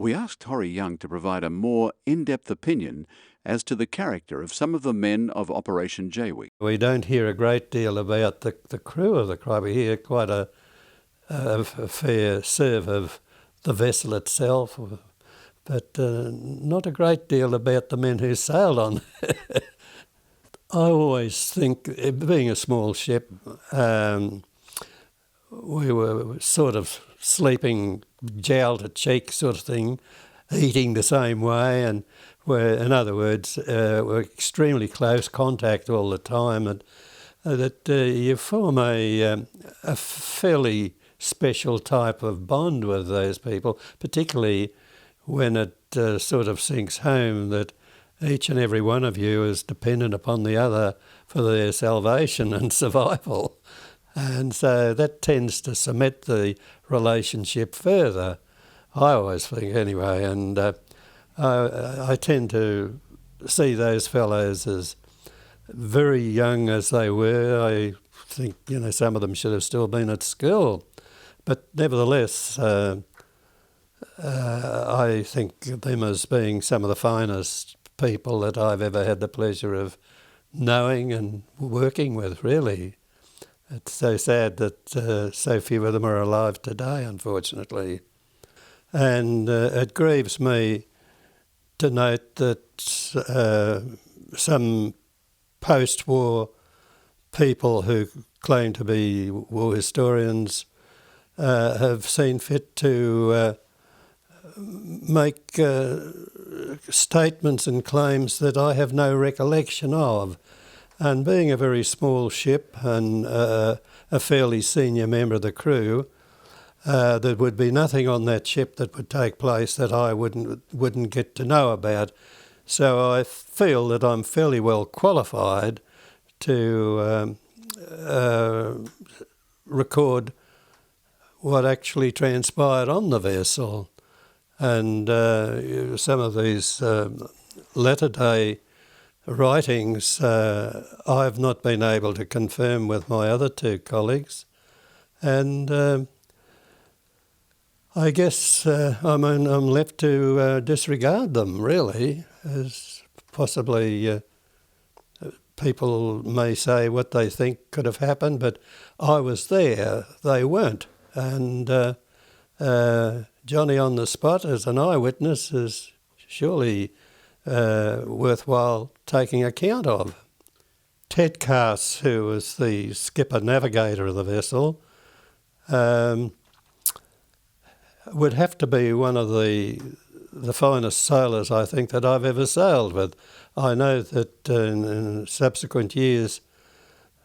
We asked Horrie Young to provide a more in-depth opinion as to the character of some of the men of Operation Jaywick. We don't hear a great deal about the crew of the Krait. We hear quite a fair serve of the vessel itself, but not a great deal about the men who sailed on. I always think, being a small ship, we were sort of sleeping jowl to cheek sort of thing, eating the same way, and in other words, we're extremely close contact all the time, and that you form a fairly special type of bond with those people, particularly when it sort of sinks home that each and every one of you is dependent upon the other for their salvation and survival. And so that tends to cement the relationship further, I always think anyway. And I tend to see those fellows as very young as they were. I think, some of them should have still been at school. But nevertheless, I think them as being some of the finest people that I've ever had the pleasure of knowing and working with, really. It's so sad that so few of them are alive today, unfortunately. And it grieves me to note that some post-war people who claim to be war historians have seen fit to make statements and claims that I have no recollection of. And being a very small ship and a fairly senior member of the crew, there would be nothing on that ship that would take place that I wouldn't get to know about. So I feel that I'm fairly well qualified to record what actually transpired on the vessel. And some of these latter-day writings I've not been able to confirm with my other two colleagues. And I guess I'm left to disregard them, really, as possibly people may say what they think could have happened, but I was there, they weren't. And Johnny on the spot as an eyewitness is surely worthwhile taking account of. Ted Cass, who was the skipper-navigator of the vessel, would have to be one of the finest sailors, I think, that I've ever sailed with. I know that in subsequent years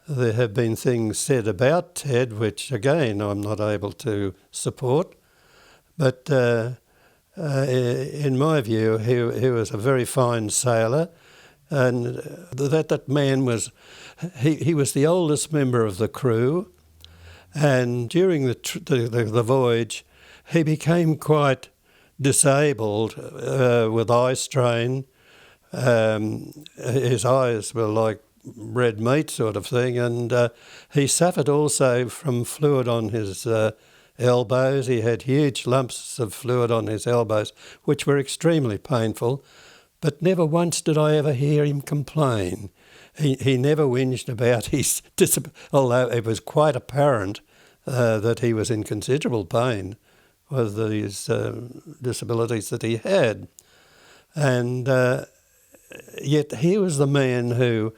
there have been things said about Ted, which, again, I'm not able to support. But in my view, he was a very fine sailor, and that man was, he was the oldest member of the crew, and during the voyage, he became quite disabled with eye strain. His eyes were like red meat sort of thing, and he suffered also from fluid on his elbows. He had huge lumps of fluid on his elbows, which were extremely painful, but never once did I ever hear him complain. He never whinged about his disability, although it was quite apparent that he was in considerable pain with these disabilities that he had. And yet he was the man who,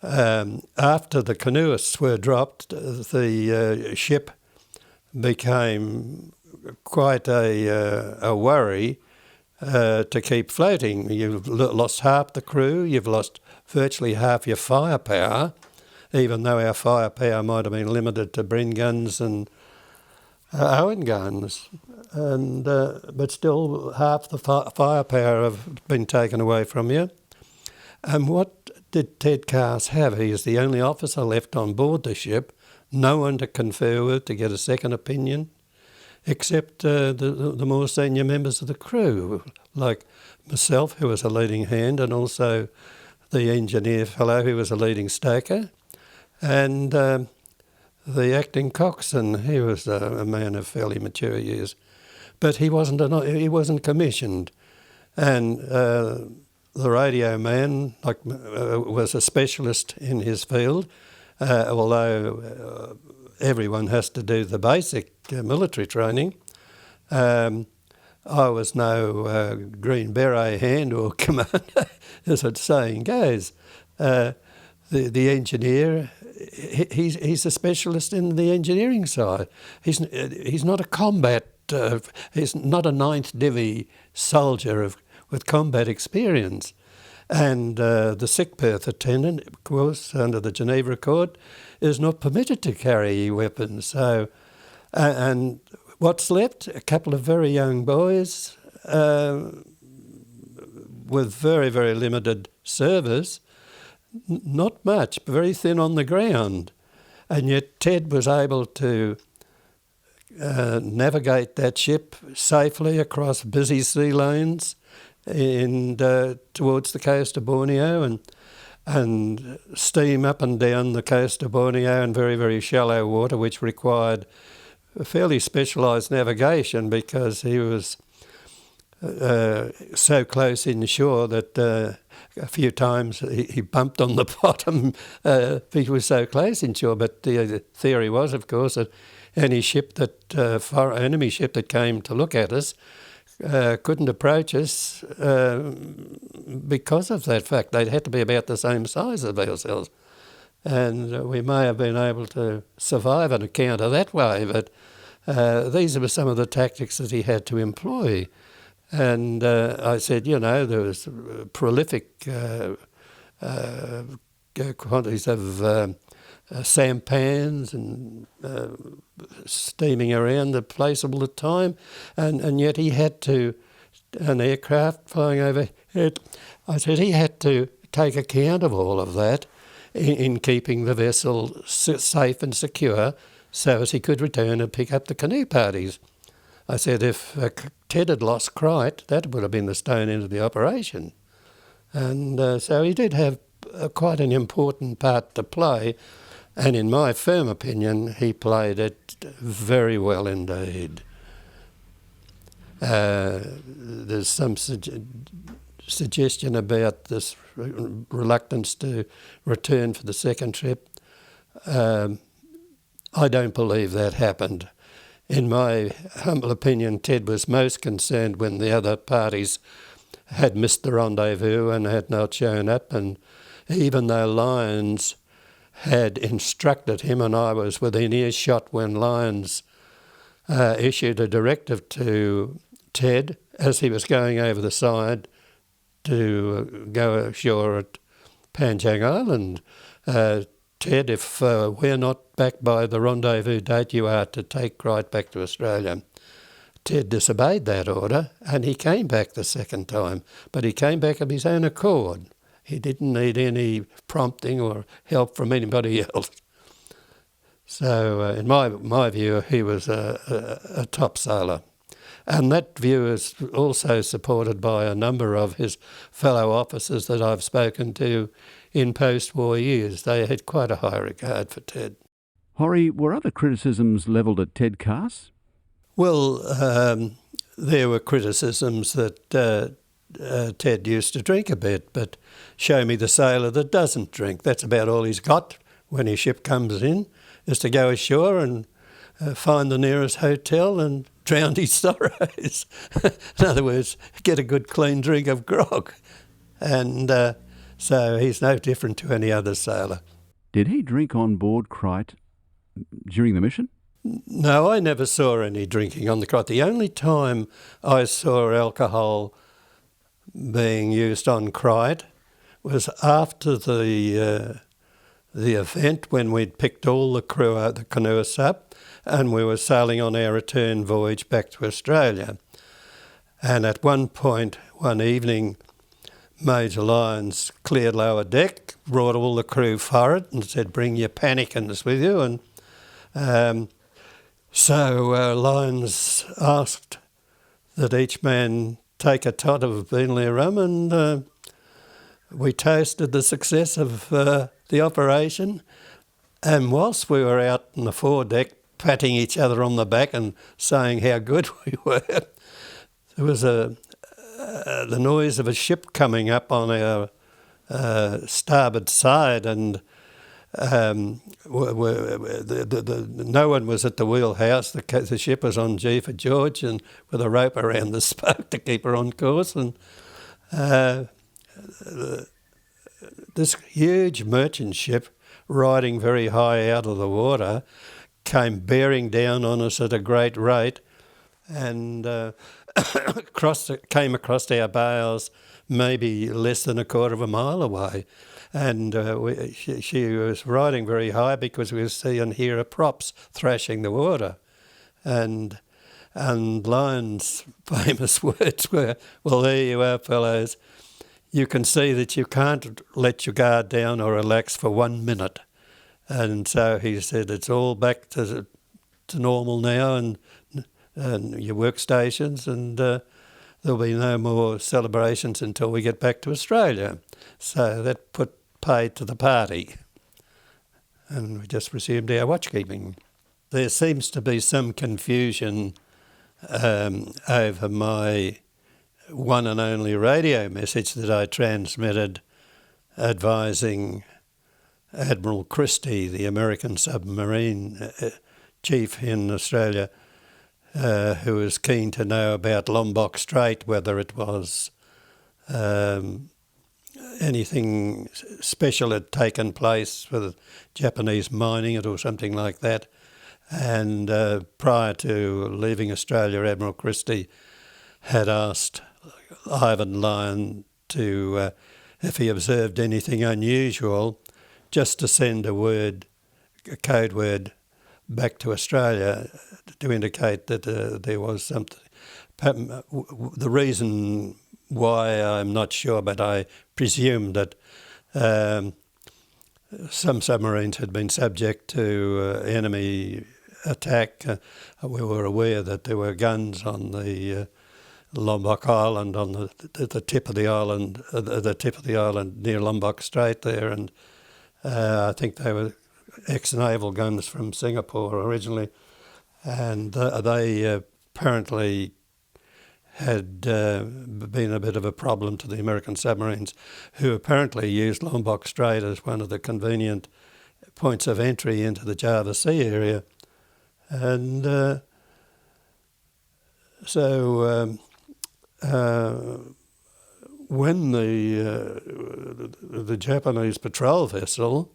after the canoeists were dropped, the ship became quite a worry to keep floating. You've lost half the crew, you've lost virtually half your firepower, even though our firepower might have been limited to Brin guns and Owen guns, and but still half the firepower have been taken away from you. And what did Ted Cass have? He is the only officer left on board the ship, no one to confer with to get a second opinion, except the more senior members of the crew, like myself, who was a leading hand, and also the engineer fellow who was a leading stoker, and the acting coxswain. He was a man of fairly mature years. but he wasn't commissioned. And the radio man was a specialist in his field, although everyone has to do the basic military training. I was no Green Beret hand or commander, as the saying goes. The engineer, he's a specialist in the engineering side. He's not a combat. He's not a 9th Divi soldier with combat experience. And the sick berth attendant, of course, under the Geneva Accord, is not permitted to carry weapons. So, and what's left? A couple of very young boys with very, very limited service. Not much, very thin on the ground. And yet Ted was able to navigate that ship safely across busy sea lanes towards the coast of Borneo and steam up and down the coast of Borneo in very, very shallow water, which required a fairly specialised navigation because he was so close inshore that a few times he bumped on the bottom. He was so close inshore, but the theory was, of course, that any ship enemy ship that came to look at us couldn't approach us because of that fact. They had to be about the same size as ourselves. And we may have been able to survive an encounter that way, but these were some of the tactics that he had to employ. And I said, there was prolific quantities of sampans and steaming around the place all the time, and yet he had to, an aircraft flying overhead, I said he had to take account of all of that in keeping the vessel safe and secure so as he could return and pick up the canoe parties. I said if Ted had lost Krait, that would have been the stone end of the operation. And so he did have quite an important part to play, and in my firm opinion, he played it very well indeed. There's some suggestion about this reluctance to return for the second trip. I don't believe that happened. In my humble opinion, Ted was most concerned when the other parties had missed the rendezvous and had not shown up, and even though Lyons had instructed him, and I was within earshot when Lyons issued a directive to Ted as he was going over the side to go ashore at Panjang Island. Ted, if we're not back by the rendezvous date, you are to take Krait back to Australia. Ted disobeyed that order and he came back the second time, but he came back of his own accord. He didn't need any prompting or help from anybody else. So in my view, he was a top sailor. And that view is also supported by a number of his fellow officers that I've spoken to in post-war years. They had quite a high regard for Ted. Horrie, were other criticisms levelled at Ted Cass? Well, there were criticisms that Ted used to drink a bit, but show me the sailor that doesn't drink. That's about all he's got when his ship comes in, is to go ashore and find the nearest hotel and drown his sorrows. In other words, get a good clean drink of grog. And so he's no different to any other sailor. Did he drink on board Krait during the mission? No, I never saw any drinking on the Krait. The only time I saw alcohol being used on Krait was after the event when we'd picked all the crew out the canoeists up and we were sailing on our return voyage back to Australia. And at one point, one evening, Major Lyons cleared lower deck, brought all the crew forward and said, "Bring your pannikins with you." And so Lyons asked that each man take a tot of Beenleigh rum, and we toasted the success of the operation. And whilst we were out on the foredeck patting each other on the back and saying how good we were. There was the noise of a ship coming up on our starboard side, and no one was at the wheelhouse. The ship was on G for George, and with a rope around the spoke to keep her on course. And this huge merchant ship, riding very high out of the water, came bearing down on us at a great rate, and came across our bows maybe less than a quarter of a mile away. And she was riding very high because we could see and hear her props thrashing the water. And Lyon's famous words were, "Well, there you are, fellows. You can see that you can't let your guard down or relax for 1 minute." And so he said, "It's all back to normal now, and your workstations, and there'll be no more celebrations until we get back to Australia." So that put paid to the party, and we just resumed our watchkeeping. There seems to be some confusion over my one and only radio message that I transmitted advising Admiral Christie, the American submarine chief in Australia, who was keen to know about Lombok Strait, whether it was anything special had taken place with Japanese mining it or something like that. And prior to leaving Australia, Admiral Christie had asked Ivan Lyon to, if he observed anything unusual, just to send a code word back to Australia to indicate that there was something. The reason why I'm not sure, but I presume that some submarines had been subject to enemy attack. We were aware that there were guns on the Lombok Island, on the tip of the island near Lombok Strait there, and I think they were ex-naval guns from Singapore originally, and they apparently had been a bit of a problem to the American submarines, who apparently used Lombok Strait as one of the convenient points of entry into the Java Sea area. And so when the Japanese patrol vessel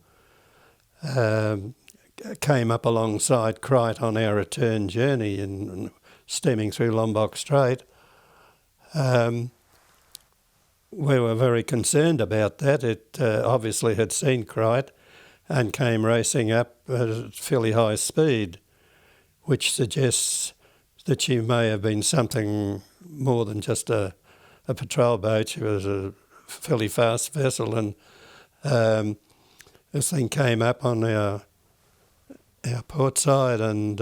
came up alongside Krait on our return journey and steaming through Lombok Strait, we were very concerned about that. It obviously had seen Krait and came racing up at fairly high speed, which suggests that she may have been something more than just a patrol boat. She was a fairly fast vessel, and this thing came up on our port side and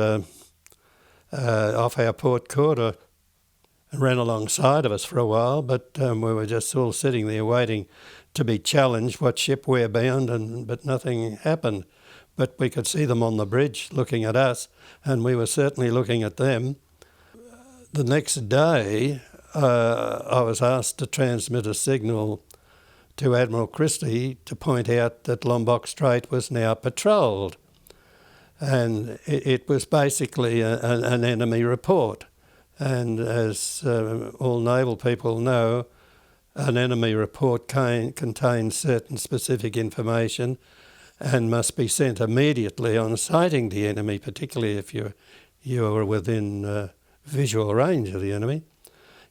off our port quarter, and ran alongside of us for a while, but we were just all sitting there waiting to be challenged what ship we're bound, but nothing happened. But we could see them on the bridge looking at us, and we were certainly looking at them. The next day, I was asked to transmit a signal to Admiral Christie to point out that Lombok Strait was now patrolled. And it was basically an enemy report. And as all naval people know, an enemy report contains certain specific information and must be sent immediately on sighting the enemy, particularly if you are within visual range of the enemy.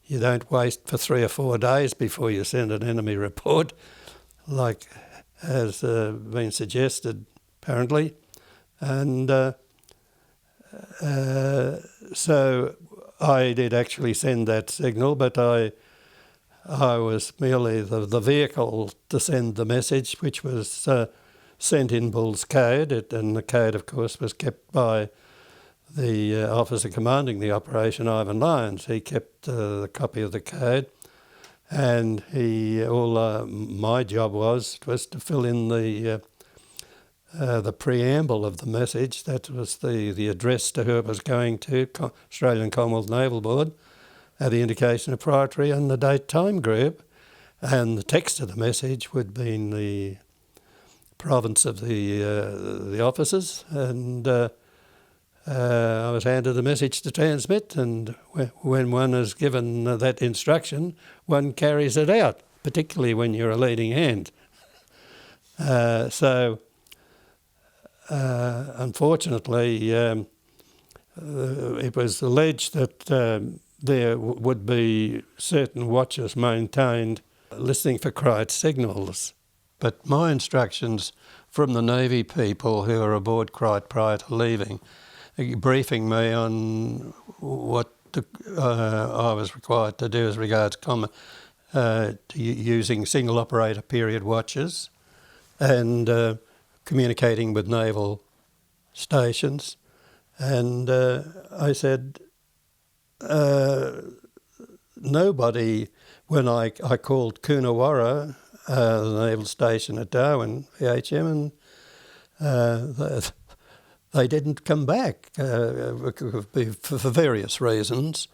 You don't wait for 3 or 4 days before you send an enemy report, like has been suggested apparently. And so I did actually send that signal, but I was merely the vehicle to send the message, which was sent in Bull's code, and the code, of course, was kept by the officer commanding the operation, Ivan Lyons. He kept the copy of the code, and my job was to fill in the the preamble of the message. That was the address to who it was going to, Australian Commonwealth Naval Board, the indication of priority and the date-time group. And the text of the message would be in the province of the officers, and I was handed the message to transmit, and when one is given that instruction, one carries it out, particularly when you're a leading hand. Unfortunately, it was alleged that there would be certain watches maintained listening for Krait signals. But my instructions from the Navy people who were aboard Krait prior to leaving, briefing me on what I was required to do as regards using single operator period watches and communicating with naval stations. And I said, nobody, when I called Coonawarra, the naval station at Darwin, VHM, and they didn't come back for various reasons.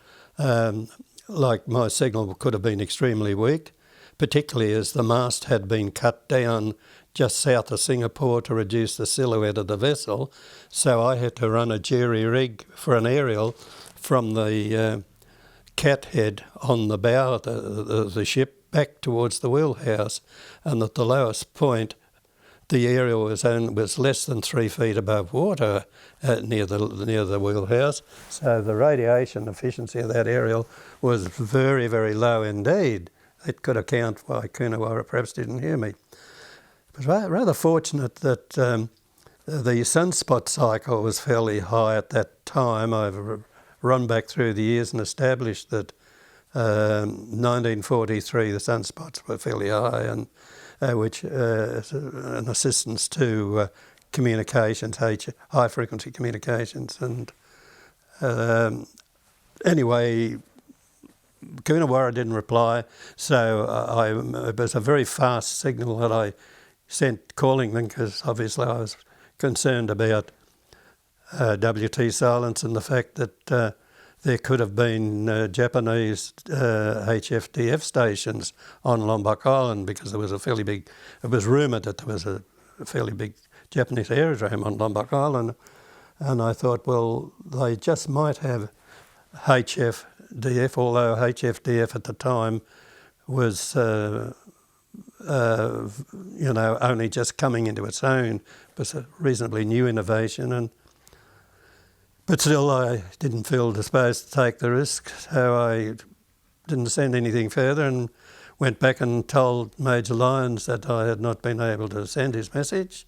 Like my signal could have been extremely weak, particularly as the mast had been cut down just south of Singapore to reduce the silhouette of the vessel. So I had to run a jury rig for an aerial from the cat head on the bow of the ship back towards the wheelhouse, and at the lowest point the aerial was less than 3 feet above water near the wheelhouse. So the radiation efficiency of that aerial was very, very low indeed. It could account why Coonawarra perhaps didn't hear me. It was rather fortunate that the sunspot cycle was fairly high at that time. I've run back through the years and established that 1943 the sunspots were fairly high, and which is an assistance to communications, high frequency communications. And anyway, Coonawarra didn't reply, so it was a very fast signal that I sent calling them, because obviously I was concerned about WT silence and the fact that there could have been Japanese HFDF stations on Lombok Island, because there was it was rumoured that there was a fairly big Japanese aerodrome on Lombok Island, and I thought, well, they just might have HFDF, although HFDF at the time was only just coming into its own. It was a reasonably new innovation, but still I didn't feel disposed to take the risk, so I didn't send anything further and went back and told Major Lyons that I had not been able to send his message,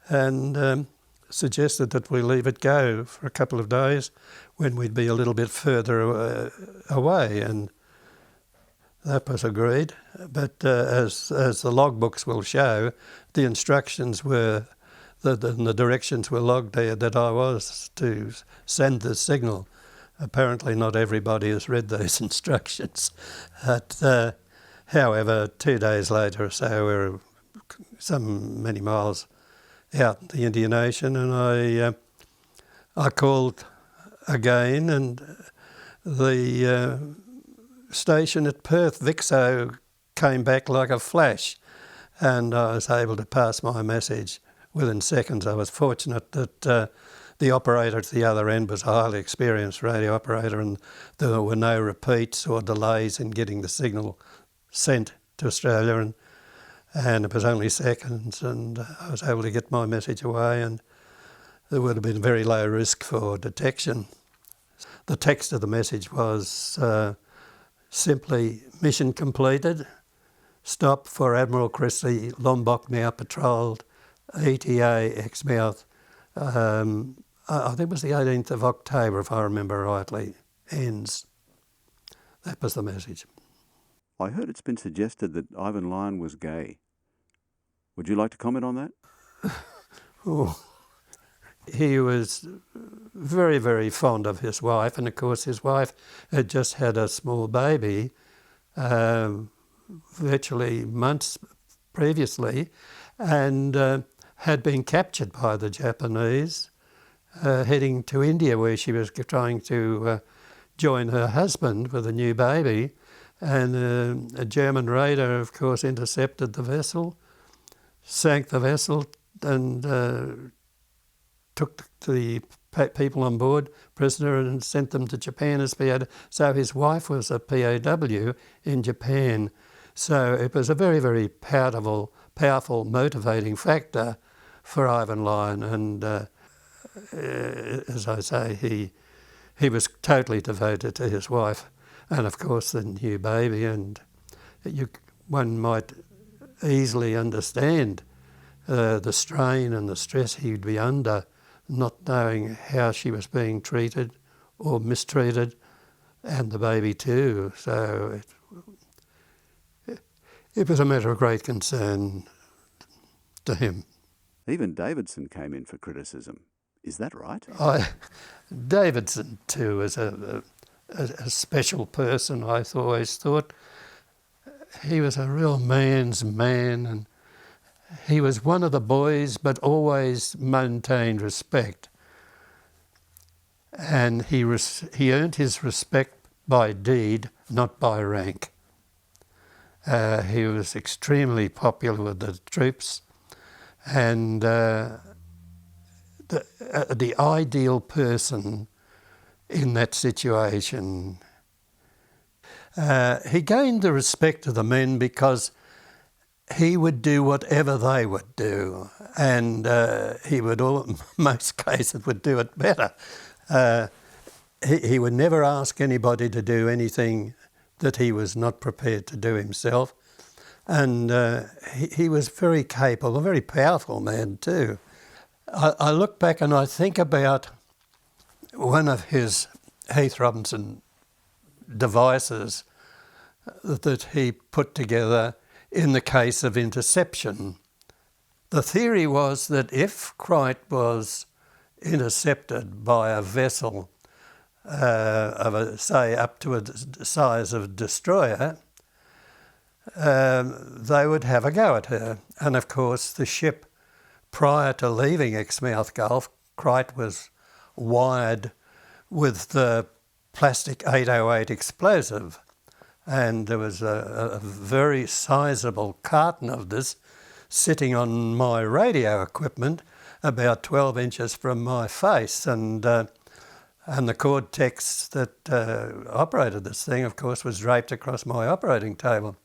and suggested that we leave it go for a couple of days when we'd be a little bit further away, and that was agreed. But as the logbooks will show, the instructions were, the directions were logged there that I was to send the signal. Apparently not everybody has read those instructions. But, however, 2 days later or so, we were many miles out in the Indian Ocean, and I called again, and the station at Perth, Vixo, came back like a flash, and I was able to pass my message within seconds. I was fortunate that the operator at the other end was a highly experienced radio operator, and there were no repeats or delays in getting the signal sent to Australia, and it was only seconds, and I was able to get my message away, and there would have been very low risk for detection. The text of the message was simply, mission completed, stop for Admiral Christie, Lombok now patrolled, ETA Exmouth. I think it was the 18th of October, if I remember rightly, ends. That was the message. I heard it's been suggested that Ivan Lyon was gay. Would you like to comment on that? Oh, he was very, very fond of his wife, and of course his wife had just had a small baby virtually months previously, and had been captured by the Japanese, heading to India, where she was trying to join her husband with a new baby. And a German raider, of course, intercepted the vessel, sank the vessel, and took the people on board prisoner and sent them to Japan as POW. So his wife was a POW in Japan. So it was a very, very powerful motivating factor for Ivan Lyon. And as I say, he was totally devoted to his wife and, of course, the new baby. And one might easily understand the strain and the stress he'd be under, not knowing how she was being treated or mistreated, and the baby too. So it was a matter of great concern to him. Even Davidson came in for criticism. Is that right? Davidson too is a special person, I always thought. He was a real man's man, and he was one of the boys, but always maintained respect. And he earned his respect by deed, not by rank. He was extremely popular with the troops, and the ideal person in that situation. He gained the respect of the men because he would do whatever they would do, and he would, in most cases, would do it better. He would never ask anybody to do anything that he was not prepared to do himself, and he was very capable, a very powerful man too. I look back and I think about one of his Heath Robinson devices that he put together in the case of interception. The theory was that if Krait was intercepted by a vessel say up to a size of a destroyer, they would have a go at her. And of course the ship, prior to leaving Exmouth Gulf, Krait was wired with the plastic 808 explosive, and there was a very sizable carton of this sitting on my radio equipment about 12 inches from my face, and the Cortex that operated this thing, of course, was draped across my operating table.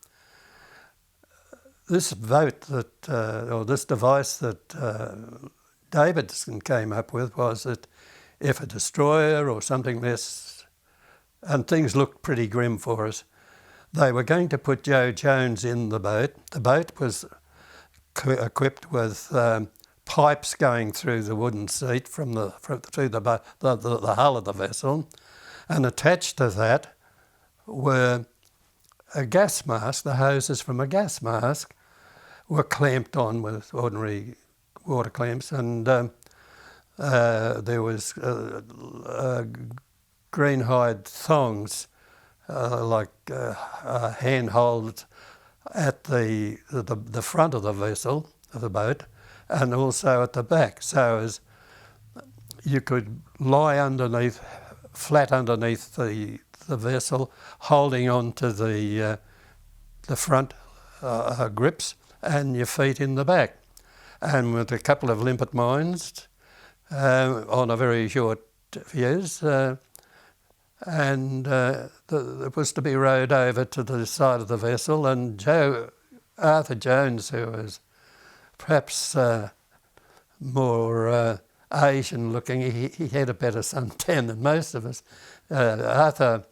This boat or this device that Davidson came up with was that if a destroyer or something less, and things looked pretty grim for us, they were going to put Joe Jones in the boat. The boat was equipped with pipes going through the wooden seat through the hull of the vessel, and attached to that were a gas mask. The hoses from a gas mask were clamped on with ordinary water clamps, and there was greenhide thongs like handholds at the front of the vessel, of the boat, and also at the back, so as you could lie underneath, flat underneath the vessel, holding on to the front grips and your feet in the back, and with a couple of limpet mines on a very short fuse, and it was to be rowed over to the side of the vessel, and Arthur Jones, who was perhaps more Asian looking, he had a better suntan than most of us. Arthur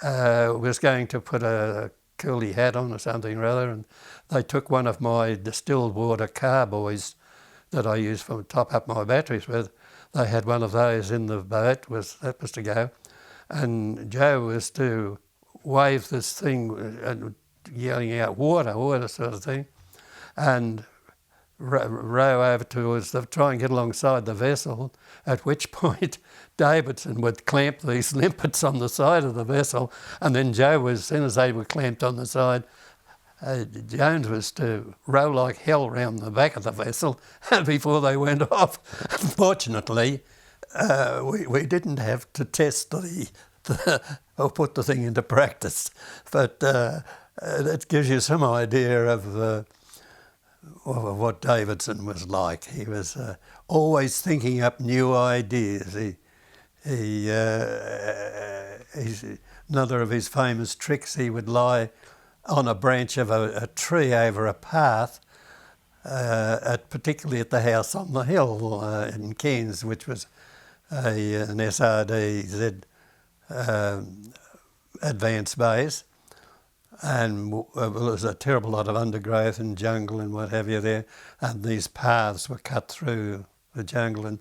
was going to put a coolie hat on or something or other, and they took one of my distilled water carboys that I use to top up my batteries with. They had one of those in the boat, that was to go, and Joe was to wave this thing and yelling out water sort of thing, and row over towards try and get alongside the vessel, at which point Davidson would clamp these limpets on the side of the vessel, and then Joe was, as soon as they were clamped on the side, Jones was to row like hell round the back of the vessel before they went off. Fortunately, we didn't have to test or put the thing into practice, but it gives you some idea of what Davidson was like. He was always thinking up new ideas. Another of his famous tricks, he would lie on a branch of a tree over a path, particularly at the house on the hill in Cairns, which was an SRDZ advanced base, and there was a terrible lot of undergrowth and jungle and what have you there, and these paths were cut through the jungle, and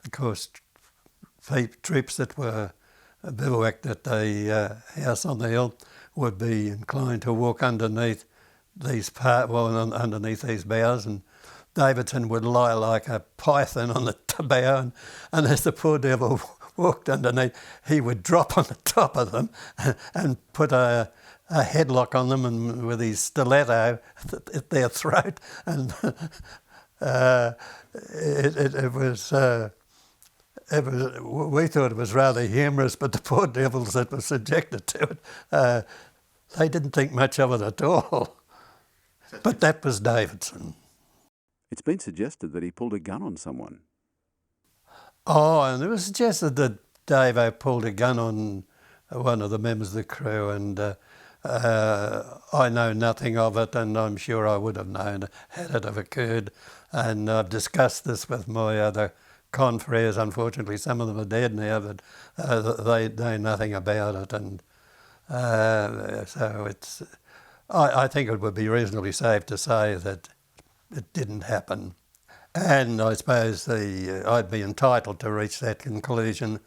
of course troops that were bivouacked at the house on the hill would be inclined to walk underneath these underneath these boughs, and Davidson would lie like a python on the bough, and as the poor devil walked underneath, he would drop on the top of them and put a headlock on them, and with his stiletto at their throat, and we thought it was rather humorous, but the poor devils that were subjected to it, they didn't think much of it at all. But that was Davidson. It's been suggested that he pulled a gun on someone. Oh, and it was suggested that Davo pulled a gun on one of the members of the crew, and I know nothing of it, and I'm sure I would have known had it have occurred. And I've discussed this with my other confreres. Unfortunately, some of them are dead now, but they know nothing about it, and so it's. I think it would be reasonably safe to say that it didn't happen, and I suppose I'd be entitled to reach that conclusion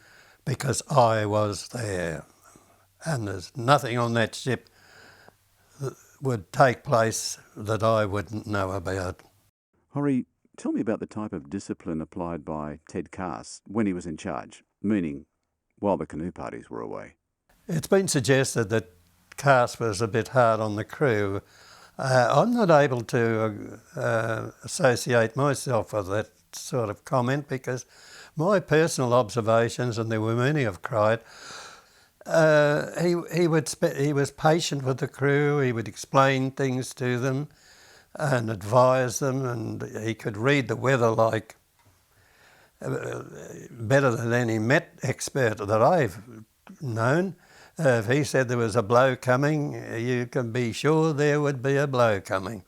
because I was there, and there's nothing on that ship that would take place that I wouldn't know about. Horrie, tell me about the type of discipline applied by Ted Cass when he was in charge, meaning while the canoe parties were away. It's been suggested that Cass was a bit hard on the crew. I'm not able to associate myself with that sort of comment because my personal observations, and there were many of Krait, he was patient with the crew. He would explain things to them and advise them, and he could read the weather like better than any Met expert that I've known. If he said there was a blow coming, you can be sure there would be a blow coming.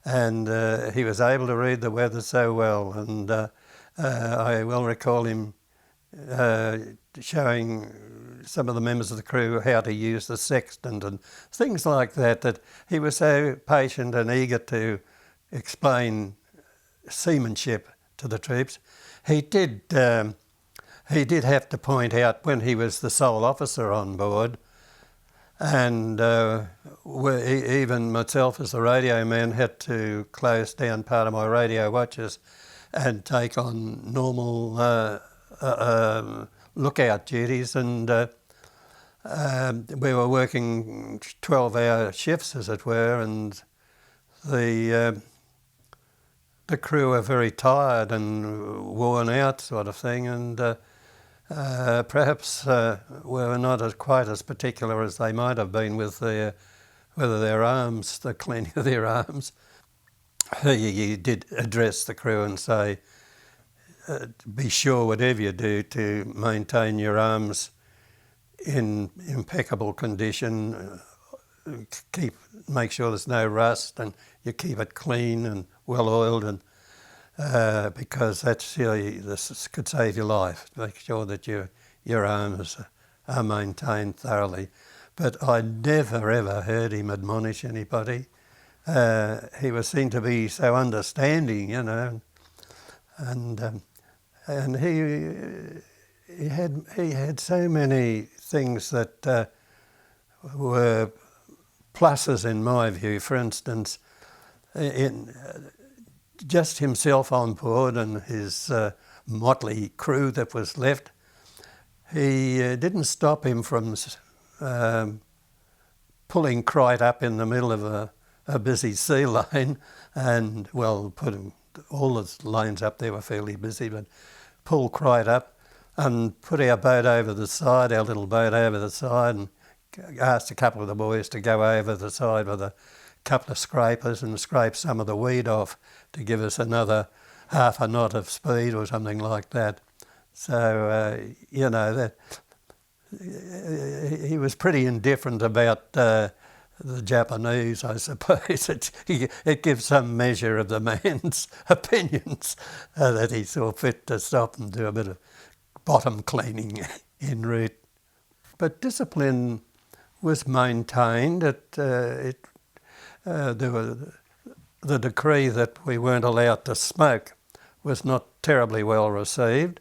And he was able to read the weather so well. And I well recall him showing some of the members of the crew how to use the sextant and things like that, that he was so patient and eager to explain seamanship to the troops. He did have to point out when he was the sole officer on board, and even myself as the radio man had to close down part of my radio watches and take on normal lookout duties, and we were working 12-hour shifts, as it were, and the crew were very tired and worn out, sort of thing, and perhaps were not quite as particular as they might have been with the cleaning of their arms. He did address the crew and say, be sure whatever you do to maintain your arms in impeccable condition, make sure there's no rust, and you keep it clean and well oiled, and because that's really, this could save your life. Make sure that your arms are maintained thoroughly. But I never ever heard him admonish anybody. He was seen to be so understanding, you know, and he had so many things that were pluses in my view. For instance, just himself on board and his motley crew that was left, he didn't stop him from pulling Krait up in the middle of a busy sea lane, and well, all the lanes up there were fairly busy, but pull Krait up and put our boat over the side, our little boat over the side, and asked a couple of the boys to go over the side with a couple of scrapers and scrape some of the weed off to give us another half a knot of speed or something like that. So, that he was pretty indifferent about the Japanese, I suppose. It gives some measure of the man's opinions that he saw fit to stop and do a bit of bottom cleaning en route. But discipline was maintained. The decree that we weren't allowed to smoke was not terribly well received,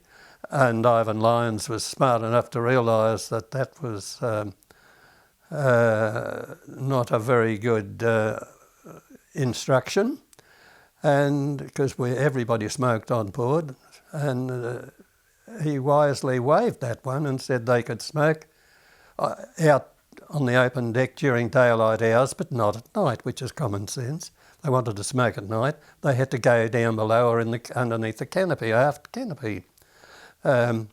and Ivan Lyons was smart enough to realise that was not a very good instruction, and because everybody smoked on board, and he wisely waived that one and said they could smoke out on the open deck during daylight hours, but not at night, which is common sense. They wanted to smoke at night, they had to go down below or underneath the canopy, aft canopy. There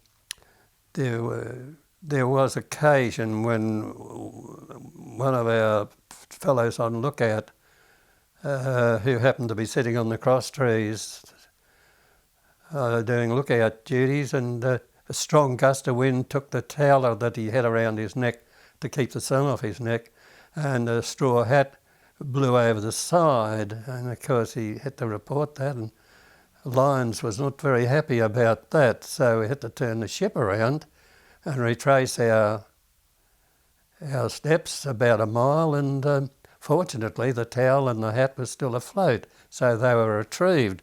was occasion when one of our fellows on lookout, who happened to be sitting on the cross trees doing lookout duties, and a strong gust of wind took the towel that he had around his neck to keep the sun off his neck, and a straw hat blew over the side, and of course he had to report that, and Lyons was not very happy about that, so we had to turn the ship around and retrace our steps about a mile, and fortunately the towel and the hat was still afloat, so they were retrieved.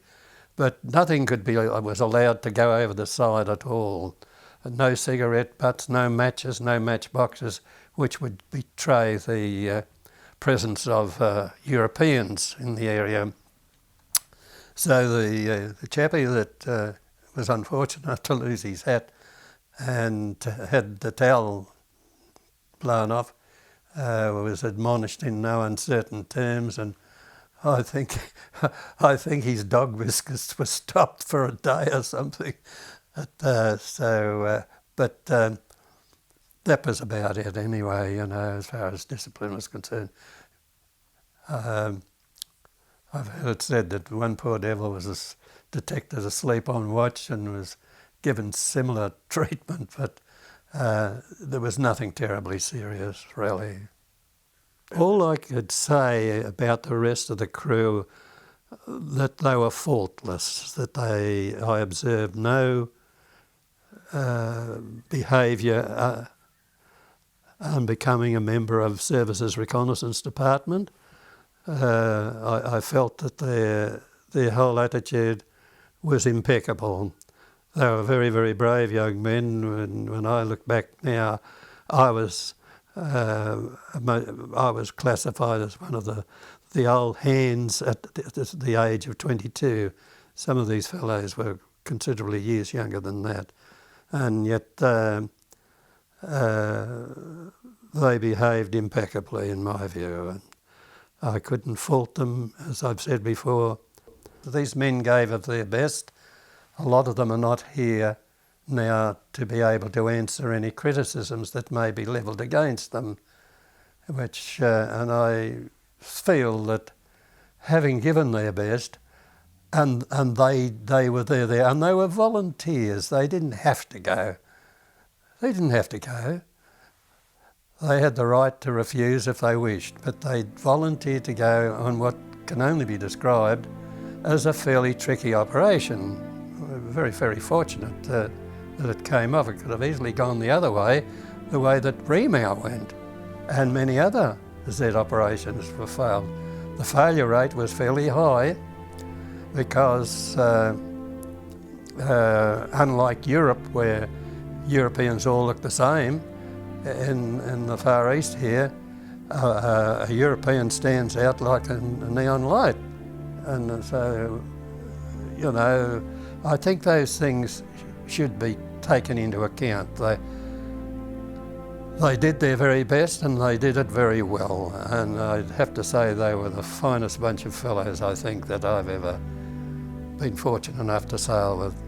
But nothing was allowed to go over the side at all. No cigarette butts, no matches, no matchboxes, which would betray the presence of Europeans in the area. So the chappie that was unfortunate to lose his hat and had the towel blown off was admonished in no uncertain terms, and I think his dog whiskers were stopped for a day or something. But that was about it anyway, as far as discipline was concerned. I've heard it said that one poor devil was detected asleep on watch and was given similar treatment, but there was nothing terribly serious, really. All I could say about the rest of the crew, that they were faultless, that I observed no behaviour unbecoming a member of Services Reconnaissance Department. I felt that their whole attitude was impeccable. They were very, very brave young men. When I look back now, I was classified as one of the old hands at the age of 22. Some of these fellows were considerably years younger than that, and yet they behaved impeccably in my view. And I couldn't fault them, as I've said before. These men gave of their best. A lot of them are not here now to be able to answer any criticisms that may be levelled against them, which, and I feel that having given their best, and they were there, and they were volunteers, they didn't have to go. They didn't have to go. They had the right to refuse if they wished, but they volunteered to go on what can only be described as a fairly tricky operation. We're very, very fortunate that it came off. It could have easily gone the other way, the way that Remau went, and many other Z operations were failed. The failure rate was fairly high because unlike Europe, where Europeans all look the same, in the Far East here, a European stands out like a neon light. And so, I think those things should be taken into account. They did their very best and they did it very well, and I'd have to say they were the finest bunch of fellows I think that I've ever been fortunate enough to sail with.